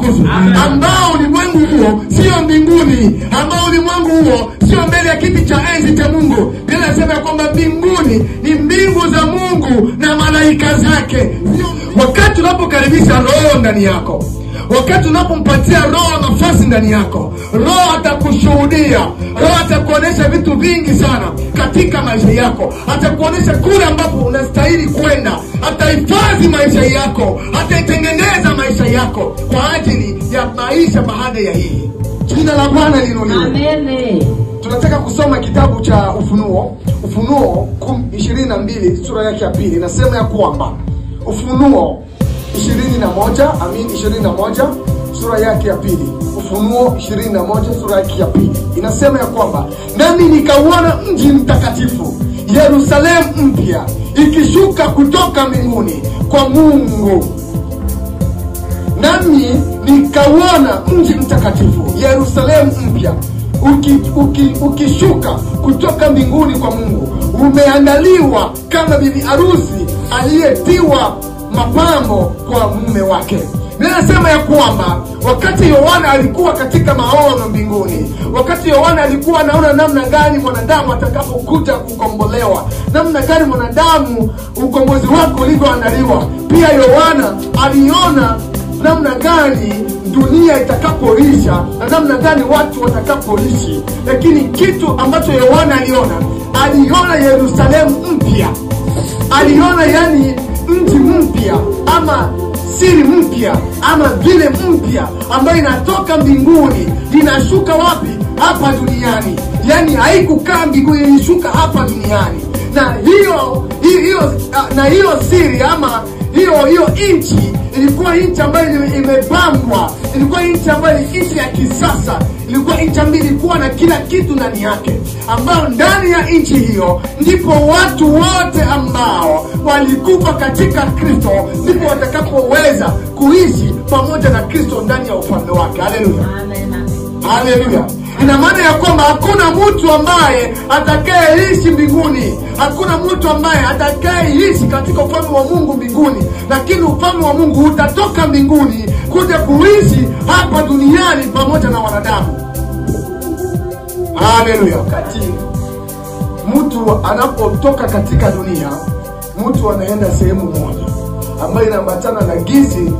atukuzwe. Ambao ulimwengu huo sio mbinguni, ambao ulimwengu huo sio mbele ya kiti cha enzi cha Mungu. Biblia inasema kwamba mbinguni ni mbingu za Mungu na malaika zake. Wakati unapokaribisha Roho ndani yako, wakati unapompatia Roho nafasi ndani yako, Roho atakushuhudia, Roho atakuonesha vitu vingi sana katika maisha yako. Atakuonesha kule ambapo unastahili kwenda, atahifadhi maisha yako, ataitengeneza maisha yako kwa ajili ya maisha baada ya hii. Jina la Bwana liinuliwe. Amen. Tunataka kusoma kitabu cha Ufunuo 22 sura yake ya 2. Nasema ya kwamba Ufunuo 21 sura yake ya 2. Ufunuo 21 sura yake ya 2. Inasema ya kwamba nami nikauona mji mtakatifu Yerusalemu mpya ikishuka kutoka mbinguni kwa Mungu. Nami nikauona mji mtakatifu Yerusalemu mpya ukishuka kutoka mbinguni kwa Mungu, umeandaliwa kama bibi harusi aliyetiwa mapambo kwa mume wake. Ninasema ya kwamba wakati Yohana alikuwa katika maono mbinguni, wakati Yohana alikuwa anaona namna gani mwanadamu atakapokuja kukombolewa, namna gani mwanadamu ukombozi wake ulivyoandaliwa, pia Yohana aliona namna gani dunia itakapoisha na namna gani watu watakapoishi. Lakini kitu ambacho Yohana aliona Yerusalemu mpya. Aliona yani mji mpya ama siri mpya ama vile mpya ambayo inatoka mbinguni inashuka wapi? Hapa duniani. Yani haikukaa mbinguni, ilishuka hapa duniani. Na hiyo siri ama hiyo inchi ilikuwa inchi ambayo imepambwa, ilikuwa inchi ambayo ni inchi ya kisasa, ilikuwa inchi ambayo ilikuwa na kila kitu ndani yake, ambao ndani ya inchi hiyo ndipo watu wote ambao walikufa katika Kristo ndipo watakapoweza kuishi pamoja na Kristo ndani ya ufalme wake. Haleluya. Amen. Haleluya. Ina maana ya kwamba hakuna mtu ambaye atakayeishi mbinguni, hakuna mtu ambaye atakayeishi katika ufalme wa Mungu mbinguni, lakini ufalme wa Mungu utatoka mbinguni kuja kuishi hapa duniani pamoja na wanadamu. Haleluya. Wakati mtu anapotoka katika dunia, mtu anaenda sehemu moja ambayo inaambatana na gizi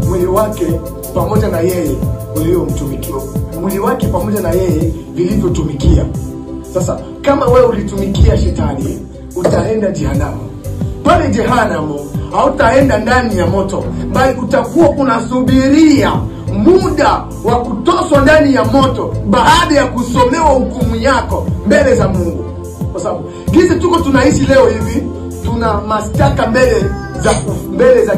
mwili wake pamoja na yeye uliomtumikia, mwili wake pamoja na yeye vilivyotumikia. Sasa kama wewe ulitumikia shetani, utaenda jehanamu. Pale jehanamu hautaenda ndani ya moto, bali utakuwa unasubiria muda wa kutoswa ndani ya moto baada ya kusomewa hukumu yako mbele za Mungu. Kwa sababu gizi tuko tunaishi leo hivi, tuna mashtaka mbele za